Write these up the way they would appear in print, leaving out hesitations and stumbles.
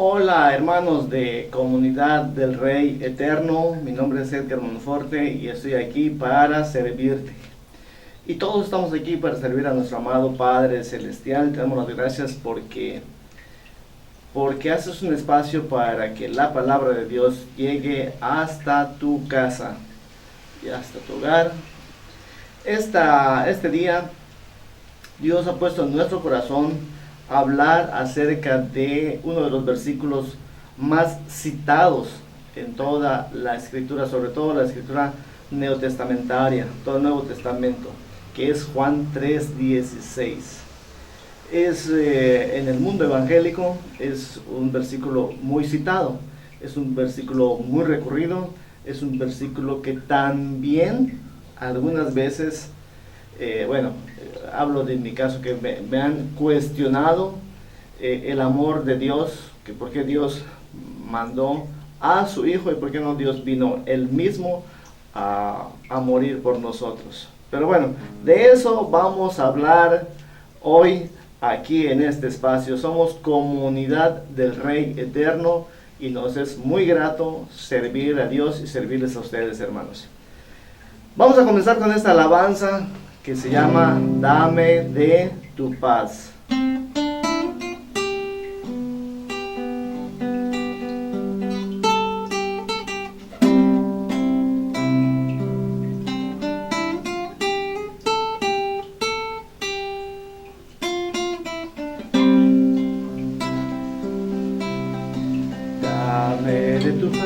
Hola hermanos de Comunidad del Rey Eterno, mi nombre es Edgar Monforte y estoy aquí para servirte. Y todos estamos aquí para servir a nuestro amado Padre Celestial. Te damos las gracias porque haces un espacio para que la palabra de Dios llegue hasta tu casa y hasta tu hogar. Este día Dios ha puesto en nuestro corazón hablar acerca de uno de los versículos más citados en toda la escritura, sobre todo la escritura neotestamentaria, todo el Nuevo Testamento, que es Juan 3:16. En el mundo evangélico es un versículo muy citado, es un versículo muy recurrido, es un versículo que también algunas veces hablo de mi caso, que me han cuestionado el amor de Dios, que por qué Dios mandó a su Hijo y por qué no Dios vino Él mismo a morir por nosotros. Pero bueno, de eso vamos a hablar hoy aquí en este espacio. Somos Comunidad del Rey Eterno y nos es muy grato servir a Dios y servirles a ustedes, hermanos. Vamos a comenzar con esta alabanza que se llama Dame de tu paz. Dame de tu paz,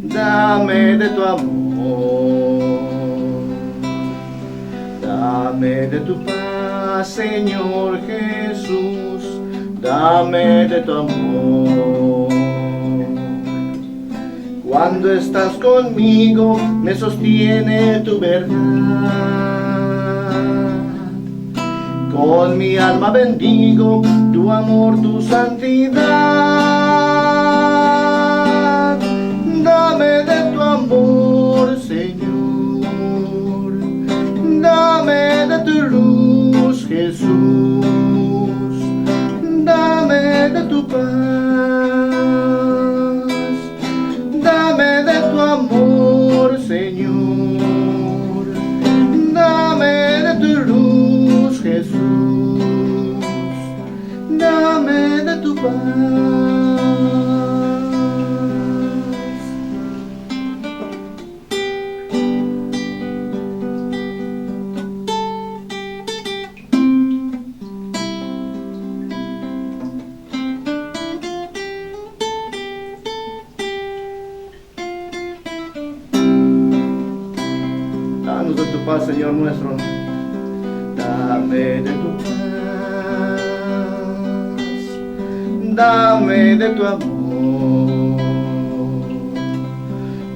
dame de tu amor, dame de tu paz, Señor Jesús, dame de tu amor. Cuando estás conmigo me sostiene tu verdad. Con mi alma bendigo tu amor, tu santidad. Dame de tu amor, Señor. Dame de tu luz, Jesús. Dame de tu paz. Dame de tu amor, Señor. Dame de tu luz, Jesús. Dame de tu paz. Danos de tu paz, Señor nuestro. Dame de tu paz. Dame de tu amor.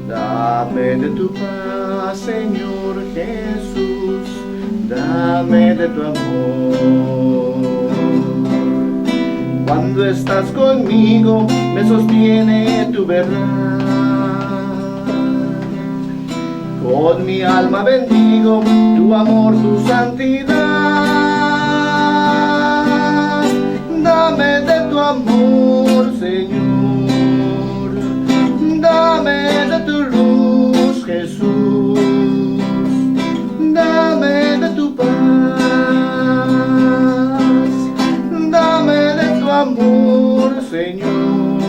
Dame de tu paz, Señor Jesús. Dame de tu amor. Cuando estás conmigo me sostiene tu verdad. Con mi alma bendigo tu amor, tu santidad. Dame de tu amor, Señor. Dame de tu luz, Jesús. Dame de tu paz. Dame de tu amor, Señor.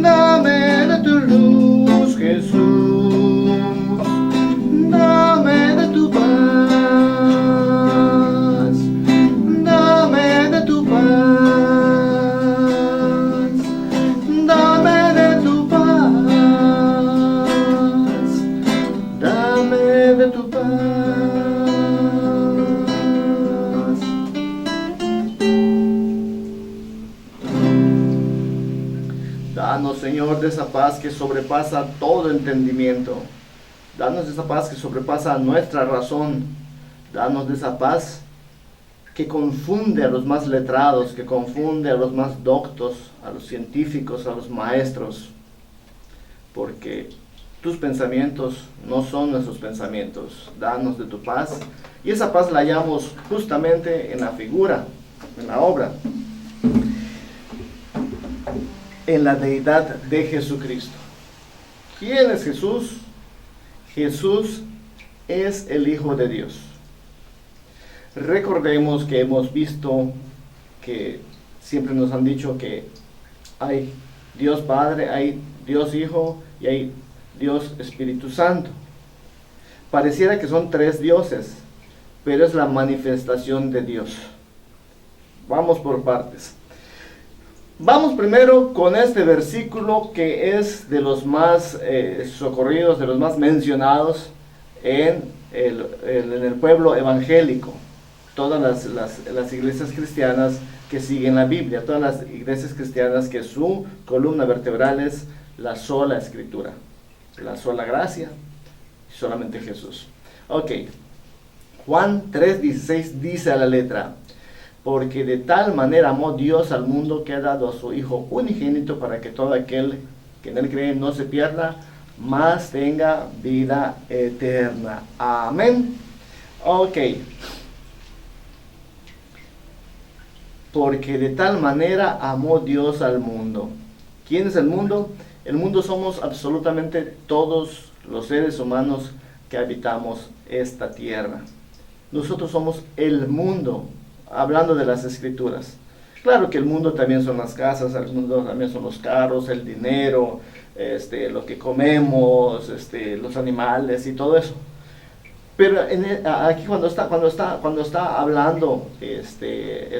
Dame de tu luz, Jesús. Dame de tu paz, dame de tu paz, dame de tu paz, dame de tu paz. Danos, Señor, de esa paz que sobrepasa todo entendimiento. Danos de esa paz que sobrepasa nuestra razón. Danos de esa paz que confunde a los más letrados, que confunde a los más doctos, a los científicos, a los maestros. Porque tus pensamientos no son nuestros pensamientos. Danos de tu paz. Y esa paz la hallamos justamente en la figura en la obra, en la deidad de Jesucristo. ¿Quién es Jesús? Jesús es el Hijo de Dios. Recordemos que hemos visto que siempre nos han dicho que hay Dios Padre, hay Dios Hijo y hay Dios Espíritu Santo. Pareciera que son tres dioses, pero es la manifestación de Dios. Vamos por partes. Vamos primero con este versículo que es de los más socorridos, de los más mencionados en el pueblo evangélico. Todas las iglesias cristianas que siguen la Biblia, todas las iglesias cristianas que su columna vertebral es la sola escritura, la sola gracia y solamente Jesús. Ok, Juan 3:16 dice a la letra: porque de tal manera amó Dios al mundo que ha dado a su Hijo unigénito para que todo aquel que en él cree no se pierda, mas tenga vida eterna. Amén. Ok. Porque de tal manera amó Dios al mundo. ¿Quién es el mundo? El mundo somos absolutamente todos los seres humanos que habitamos esta tierra. Nosotros somos el mundo, hablando de las escrituras. Claro que el mundo también son las casas, el mundo también son los carros, el dinero, lo que comemos, los animales y todo eso. Pero aquí cuando está hablando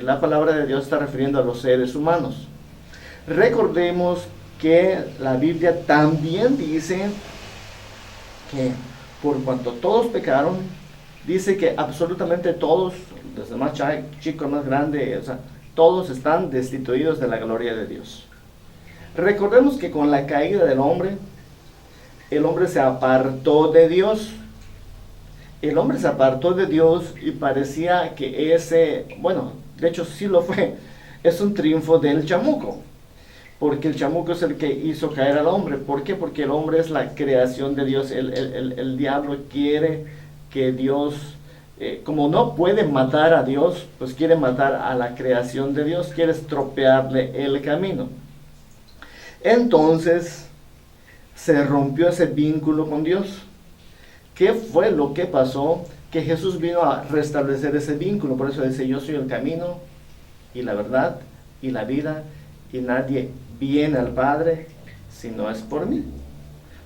la palabra de Dios, está refiriendo a los seres humanos. Recordemos que la Biblia también dice que por cuanto todos pecaron, dice que absolutamente todos, desde el más chico al más grande, o sea, todos están destituidos de la gloria de Dios. Recordemos que con la caída del hombre, el hombre se apartó de Dios. El hombre se apartó de Dios y parecía que bueno, de hecho sí lo fue, es un triunfo del chamuco. Porque el chamuco es el que hizo caer al hombre. ¿Por qué? Porque el hombre es la creación de Dios. El diablo quiere que Dios, como no puede matar a Dios, pues quiere matar a la creación de Dios, quiere estropearle el camino. Entonces, se rompió ese vínculo con Dios. ¿Qué fue lo que pasó? Que Jesús vino a restablecer ese vínculo. Por eso dice: yo soy el camino y la verdad y la vida, y nadie viene al Padre si no es por mí.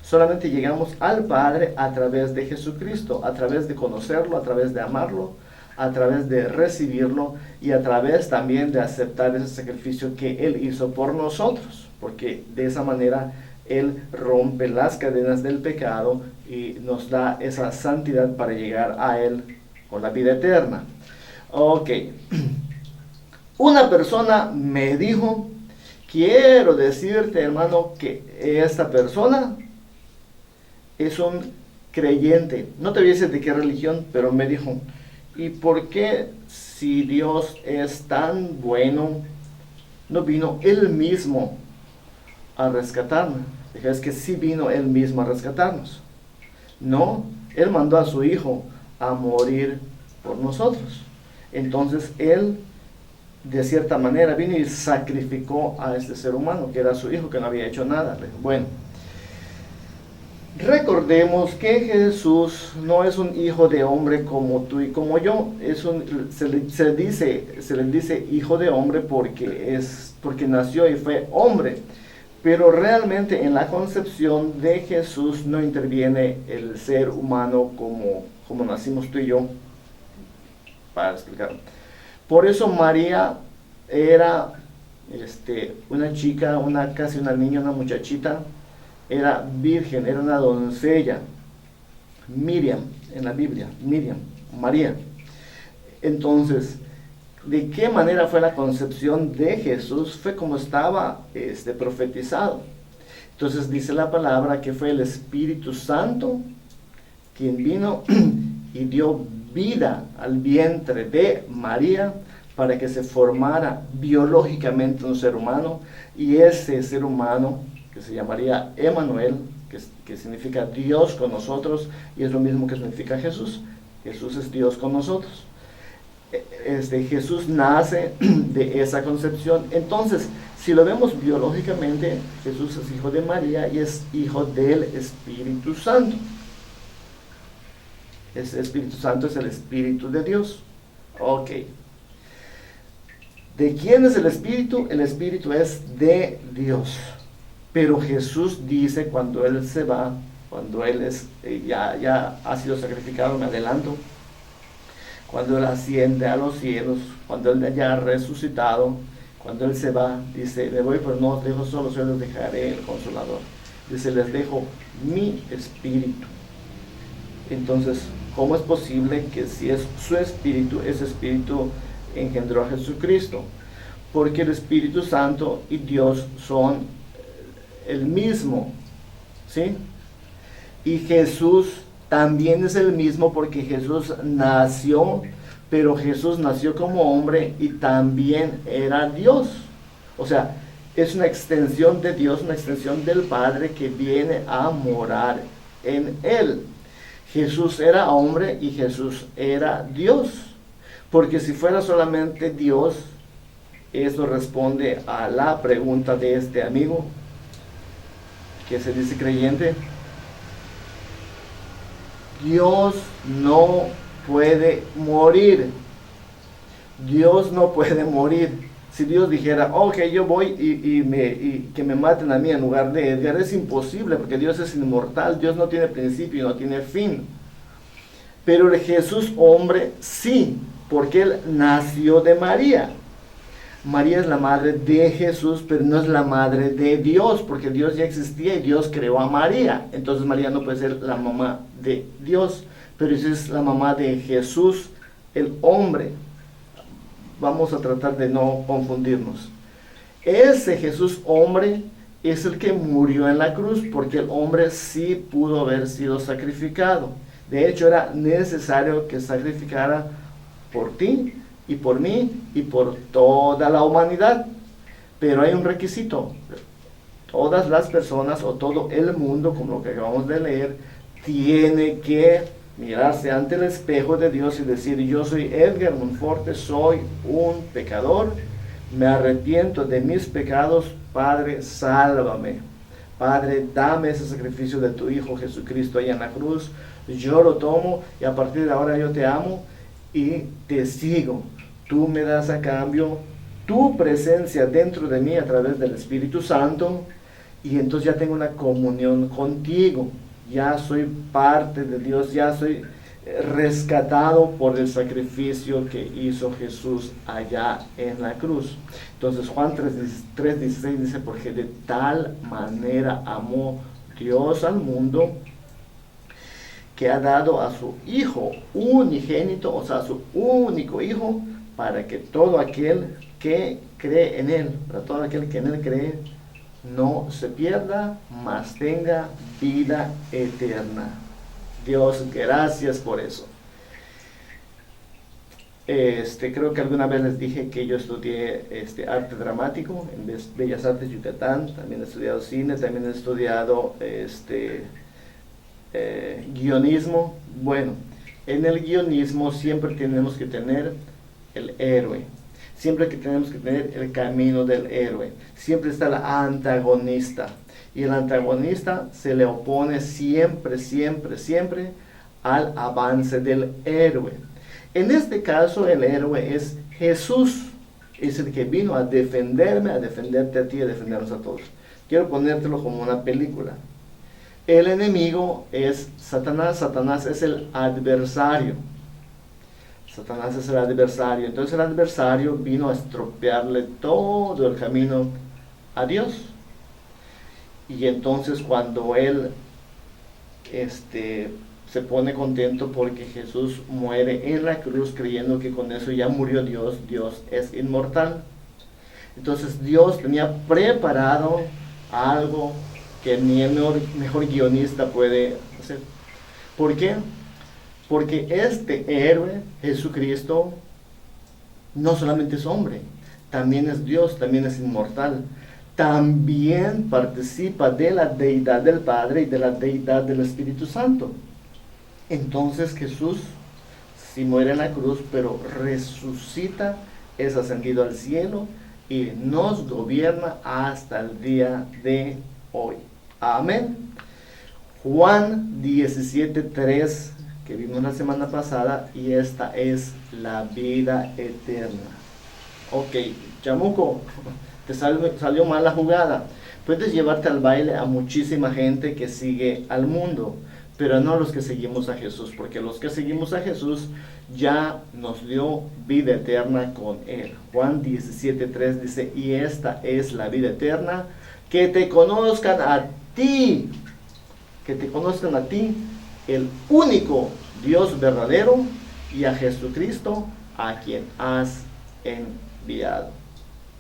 Solamente llegamos al Padre a través de Jesucristo, a través de conocerlo, a través de amarlo, a través de recibirlo y a través también de aceptar ese sacrificio que Él hizo por nosotros, porque de esa manera Él rompe las cadenas del pecado y nos da esa santidad para llegar a Él con la vida eterna. Ok. Una persona me dijo: quiero decirte, hermano, que esta persona es un creyente. No te voy a decir de qué religión, pero me dijo: ¿y por qué, si Dios es tan bueno, no vino Él mismo a rescatarnos? Dije: es que sí vino Él mismo a rescatarnos. No, Él mandó a su Hijo a morir por nosotros. Entonces Él, de cierta manera, vino y sacrificó a este ser humano, que era su hijo, que no había hecho nada. Bueno, recordemos que Jesús no es un hijo de hombre como tú y como yo. Se le dice hijo de hombre porque nació y fue hombre. Pero realmente en la concepción de Jesús no interviene el ser humano como nacimos tú y yo, para explicar. Por eso María era una chica, casi una niña, una muchachita, era virgen, era una doncella. Miriam, en la Biblia, María. Entonces, ¿de qué manera fue la concepción de Jesús? Fue como estaba profetizado. Entonces dice la palabra que fue el Espíritu Santo quien vino y dio vida al vientre de María para que se formara biológicamente un ser humano, y ese ser humano, que se llamaría Emmanuel, que significa Dios con nosotros, y es lo mismo que significa Jesús. Jesús es Dios con nosotros. Jesús nace de esa concepción. Entonces, si lo vemos biológicamente, Jesús es hijo de María y es hijo del Espíritu Santo. Ese Espíritu Santo es el Espíritu de Dios. Ok. ¿De quién es el Espíritu? El Espíritu es de Dios. Pero Jesús dice cuando Él se va, cuando Él ya ha sido sacrificado, me adelanto, cuando Él asciende a los cielos, cuando Él ya ha resucitado, cuando Él se va, dice, me voy, pero no os dejo solos, yo les dejaré el Consolador. Dice, les dejo mi Espíritu. Entonces, ¿cómo es posible que si es su Espíritu, ese Espíritu engendró a Jesucristo? Porque el Espíritu Santo y Dios son el mismo, ¿sí? Y Jesús también es el mismo porque Jesús nació, pero Jesús nació como hombre y también era Dios. O sea, es una extensión de Dios, una extensión del Padre que viene a morar en Él. Jesús era hombre y Jesús era Dios. Porque si fuera solamente Dios, eso responde a la pregunta de este amigo que se dice creyente. Dios no puede morir. Dios no puede morir. Si Dios dijera, ok, yo voy y que me maten a mí en lugar de Edgar, es imposible porque Dios es inmortal. Dios no tiene principio y no tiene fin. Pero el Jesús hombre sí, porque Él nació de María. María es la madre de Jesús, pero no es la madre de Dios, porque Dios ya existía y Dios creó a María. Entonces María no puede ser la mamá de Dios, pero esa es la mamá de Jesús, el hombre. Vamos a tratar de no confundirnos. Ese Jesús hombre es el que murió en la cruz, porque el hombre sí pudo haber sido sacrificado. De hecho, era necesario que sacrificara por ti y por mí y por toda la humanidad. Pero hay un requisito. Todas las personas o todo el mundo, como lo que acabamos de leer, tiene que mirarse ante el espejo de Dios y decir, yo soy Edgar Monforte, soy un pecador, me arrepiento de mis pecados, Padre, sálvame. Padre, dame ese sacrificio de tu Hijo Jesucristo ahí en la cruz, yo lo tomo y a partir de ahora yo te amo y te sigo. Tú me das a cambio tu presencia dentro de mí a través del Espíritu Santo y entonces ya tengo una comunión contigo. Ya soy parte de Dios, ya soy rescatado por el sacrificio que hizo Jesús allá en la cruz. Entonces Juan 3:16 dice, porque de tal manera amó Dios al mundo que ha dado a su Hijo unigénito, o sea, a su único Hijo, para que todo aquel que cree en Él, para todo aquel que en Él cree, no se pierda, mas tenga vida eterna. Dios, gracias por eso. Creo que alguna vez les dije que yo estudié arte dramático en Bellas Artes Yucatán, también he estudiado cine, también he estudiado guionismo. Bueno, en el guionismo siempre tenemos que tener el héroe. Siempre que tenemos que tener el camino del héroe. Siempre está el antagonista. Y el antagonista se le opone siempre, siempre, siempre al avance del héroe. En este caso el héroe es Jesús. Es el que vino a defenderme, a defenderte a ti, a defendernos a todos. Quiero ponértelo como una película. El enemigo es Satanás. Satanás es el adversario. Satanás es el adversario. Entonces el adversario vino a estropearle todo el camino a Dios. Y entonces cuando él se pone contento porque Jesús muere en la cruz creyendo que con eso ya murió Dios, Dios es inmortal. Entonces Dios tenía preparado algo que ni el mejor guionista puede hacer. ¿Por qué? Porque este héroe, Jesucristo, no solamente es hombre, también es Dios, también es inmortal. También participa de la deidad del Padre y de la deidad del Espíritu Santo. Entonces Jesús sí muere en la cruz, pero resucita, es ascendido al cielo y nos gobierna hasta el día de hoy. Amén. Juan 17:3 que vimos la semana pasada, y esta es la vida eterna. Ok, chamuco, te salió mal la jugada. Puedes llevarte al baile a muchísima gente que sigue al mundo, pero no los que seguimos a Jesús, porque los que seguimos a Jesús ya nos dio vida eterna con Él. Juan 17:3 dice, y esta es la vida eterna, que te conozcan a ti, el único Dios verdadero, y a Jesucristo, a quien has enviado.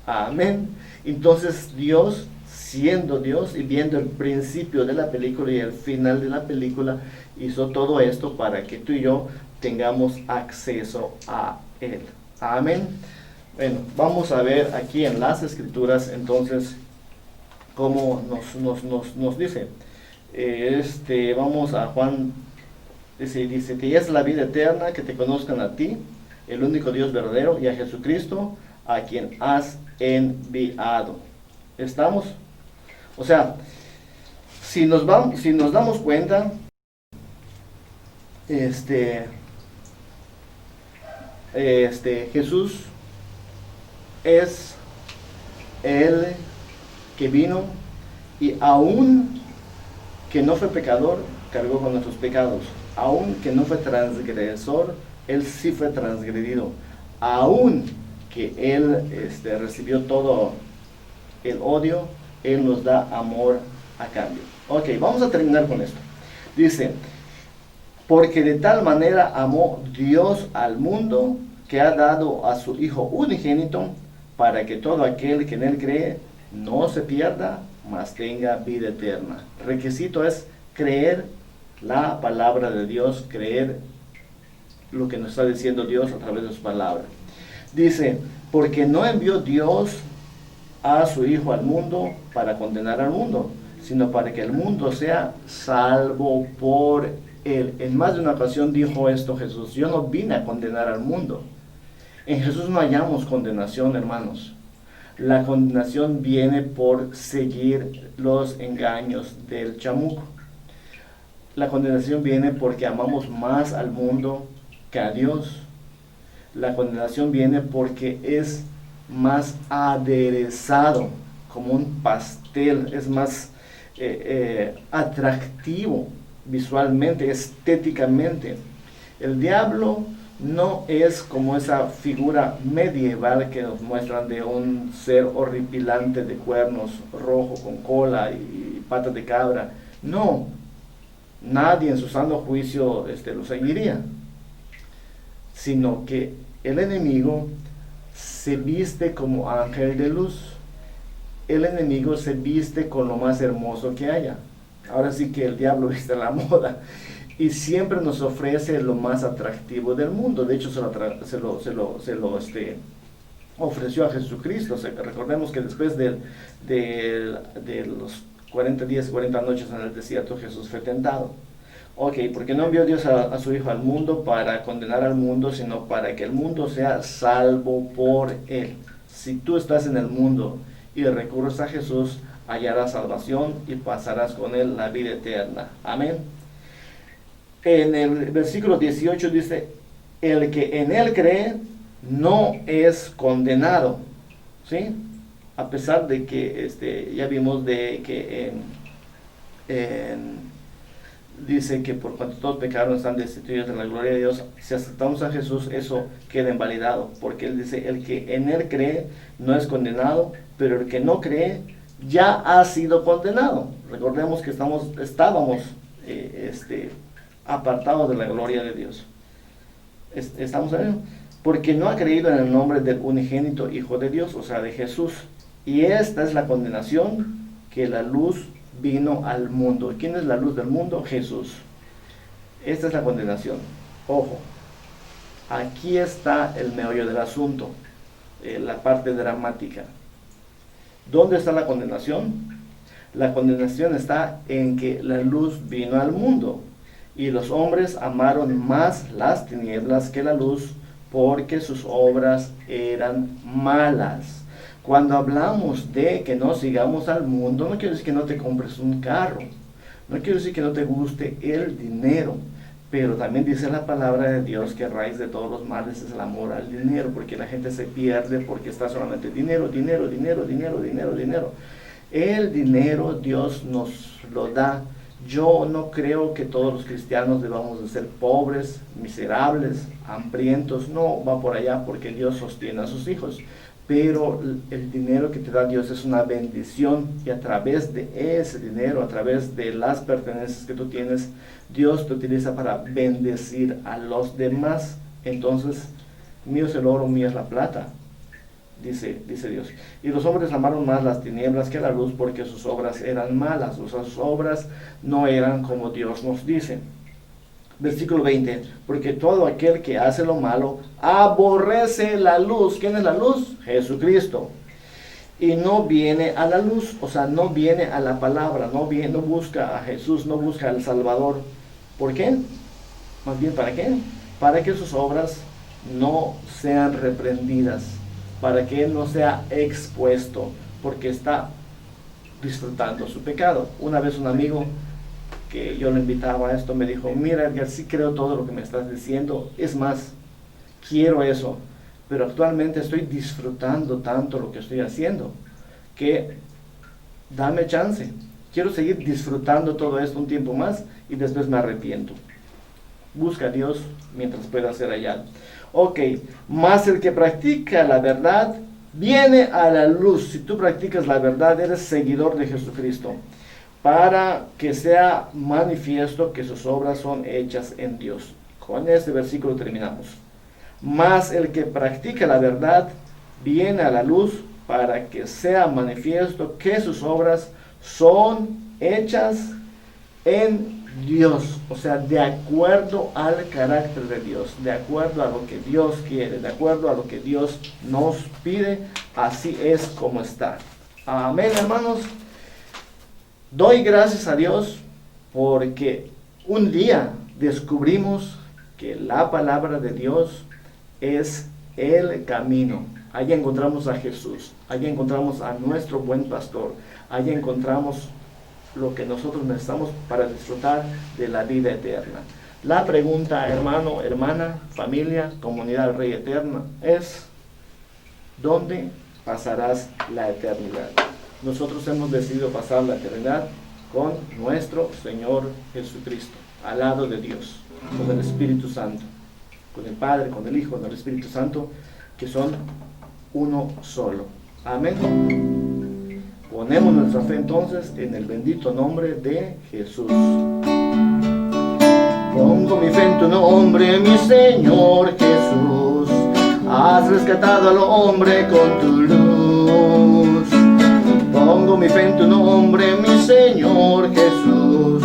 Amén. Entonces Dios, siendo Dios y viendo el principio de la película y el final de la película, hizo todo esto para que tú y yo tengamos acceso a Él. Amén. Bueno, vamos a ver aquí en las Escrituras entonces cómo nos dice. Vamos a Juan, dice que es la vida eterna, que te conozcan a ti, el único Dios verdadero, y a Jesucristo, a quien has enviado. ¿Estamos? O sea, si nos damos cuenta, Jesús es el que vino, y aún que no fue pecador, cargó con nuestros pecados. Aún que no fue transgresor, Él sí fue transgredido. Aún que Él recibió todo el odio, Él nos da amor a cambio. Ok, vamos a terminar con esto. Dice, porque de tal manera amó Dios al mundo, que ha dado a su Hijo unigénito, para que todo aquel que en Él cree no se pierda, mas tenga vida eterna. Requisito es creer la palabra de Dios, creer lo que nos está diciendo Dios a través de su palabra. Dice, porque no envió Dios a su Hijo al mundo para condenar al mundo, sino para que el mundo sea salvo por Él. En más de una ocasión dijo esto Jesús, yo no vine a condenar al mundo. En Jesús no hallamos condenación, hermanos. La condenación viene por seguir los engaños del chamuco. La condenación viene porque amamos más al mundo que a Dios. La condenación viene porque es más aderezado, como un pastel, es más atractivo visualmente, estéticamente. El diablo no es como esa figura medieval que nos muestran de un ser horripilante de cuernos rojo con cola y patas de cabra. No, nadie en su sano juicio lo seguiría, sino que el enemigo se viste como ángel de luz. El enemigo se viste con lo más hermoso que haya. Ahora sí que el diablo viste la moda. Y siempre nos ofrece lo más atractivo del mundo. De hecho, se lo ofreció a Jesucristo. Recordemos que después de los 40 días y 40 noches en el desierto, Jesús fue tentado. Ok, porque no envió Dios a su Hijo al mundo para condenar al mundo, sino para que el mundo sea salvo por Él. Si tú estás en el mundo y recurres a Jesús, hallarás salvación y pasarás con Él la vida eterna. Amén. En el versículo 18 dice, el que en Él cree no es condenado. ¿Sí? A pesar de que ya vimos de que dice que por cuanto todos pecaron están destituidos de la gloria de Dios. Si aceptamos a Jesús, eso queda invalidado, porque Él dice, el que en Él cree no es condenado, pero el que no cree ya ha sido condenado. Recordemos que estábamos apartados de la gloria de Dios. Estamos ahí, porque no ha creído en el nombre del unigénito Hijo de Dios, o sea, de Jesús. Y esta es la condenación, que la luz vino al mundo. ¿Quién es la luz del mundo? Jesús. Esta es la condenación. Ojo, aquí está el meollo del asunto, la parte dramática. ¿Dónde está la condenación? La condenación está en que la luz vino al mundo. Y los hombres amaron más las tinieblas que la luz, porque sus obras eran malas. Cuando hablamos de que no sigamos al mundo, no quiere decir que no te compres un carro, no quiere decir que no te guste el dinero, pero también dice la palabra de Dios que a raíz de todos los males es el amor al dinero, porque la gente se pierde porque está solamente dinero, dinero, dinero, dinero, dinero, dinero. El dinero Dios nos lo da. Yo no creo que todos los cristianos debamos de ser pobres, miserables, hambrientos. No va por allá, porque Dios sostiene a sus hijos. Pero el dinero que te da Dios es una bendición, y a través de ese dinero, a través de las pertenencias que tú tienes, Dios te utiliza para bendecir a los demás. Entonces, mío es el oro, mío es la plata, dice Dios. Y los hombres amaron más las tinieblas que la luz, porque sus obras eran malas. O sea, sus obras no eran como Dios nos dice. Versículo 20, porque todo aquel que hace lo malo aborrece la luz. ¿Quién es la luz? Jesucristo. Y no viene a la luz, o sea, no viene a la palabra, no busca a Jesús, no busca al Salvador. ¿Por qué? Más bien, ¿para qué? Para que sus obras no sean reprendidas, para que él no sea expuesto, porque está disfrutando su pecado. Una vez un amigo que yo le invitaba a esto me dijo: mira, Edgar, sí creo todo lo que me estás diciendo, es más, quiero eso, pero actualmente estoy disfrutando tanto lo que estoy haciendo, que dame chance, quiero seguir disfrutando todo esto un tiempo más y después me arrepiento. Busca a Dios mientras pueda ser hallado. Ok, más el que practica la verdad viene a la luz. Si tú practicas la verdad, eres seguidor de Jesucristo, para que sea manifiesto que sus obras son hechas en Dios. Con este versículo terminamos. Mas el que practica la verdad viene a la luz, para que sea manifiesto que sus obras son hechas en Dios. O sea, de acuerdo al carácter de Dios, de acuerdo a lo que Dios quiere, de acuerdo a lo que Dios nos pide, así es como está. Amén, hermanos. Doy gracias a Dios porque un día descubrimos que la palabra de Dios es el camino. Allí encontramos a Jesús, allí encontramos a nuestro buen pastor, allí encontramos lo que nosotros necesitamos para disfrutar de la vida eterna. La pregunta, hermano, hermana, familia, comunidad Rey Eterna, es: ¿dónde pasarás la eternidad? Nosotros hemos decidido pasar la eternidad con nuestro Señor Jesucristo, al lado de Dios, con el Espíritu Santo, con el Padre, con el Hijo, con el Espíritu Santo, que son uno solo. Amén. Ponemos nuestra fe entonces en el bendito nombre de Jesús. Pongo mi fe en tu nombre, mi Señor Jesús. Has rescatado al hombre con tu luz. Pongo mi fe en tu nombre, mi Señor Jesús.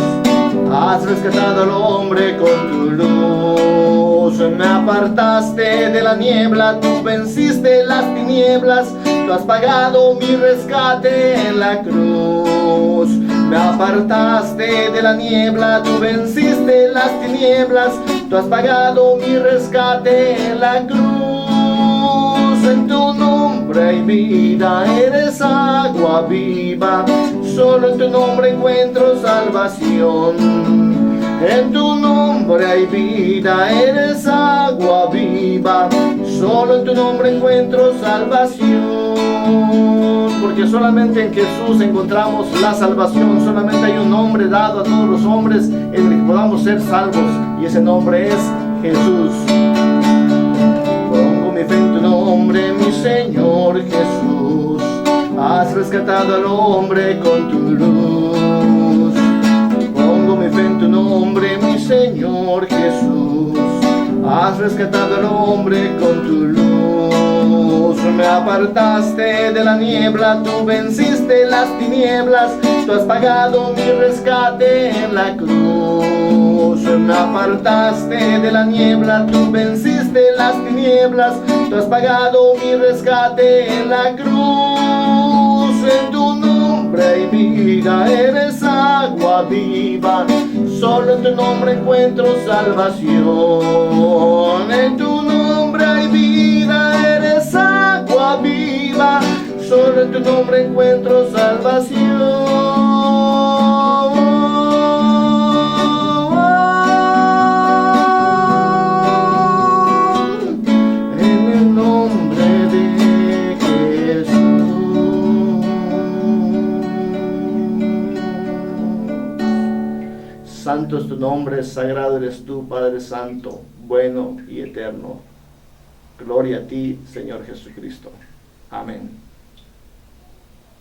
Has rescatado al hombre con tu luz. Me apartaste de la niebla, tú venciste las tinieblas. Tú has pagado mi rescate en la cruz. Me apartaste de la niebla, tú venciste las tinieblas. Tú has pagado mi rescate en la cruz. En tu nombre hay vida, eres agua viva. Solo en tu nombre encuentro salvación. En tu nombre hay vida, eres agua viva. Solo en tu nombre encuentro salvación. Porque solamente en Jesús encontramos la salvación. Solamente hay un nombre dado a todos los hombres en el que podamos ser salvos, y ese nombre es Jesús. Pongo mi fe en tu nombre, mi Señor Jesús. Has rescatado al hombre con tu luz. Pongo mi fe en tu nombre, mi Señor Jesús. Has rescatado al hombre con tu luz. Me apartaste de la niebla, tú venciste las tinieblas. Tú has pagado mi rescate en la cruz. Me apartaste de la niebla, tú venciste las tinieblas. Tú has pagado mi rescate en la cruz. En tu nombre hay vida, eres agua viva. Solo en tu nombre encuentro salvación. En tu nombre hay vida, eres agua viva. Solo en tu nombre encuentro salvación. En el nombre de Jesús. Santo es tu nombre, sagrado eres tú, Padre Santo, bueno y eterno. Gloria a ti, Señor Jesucristo. Amén.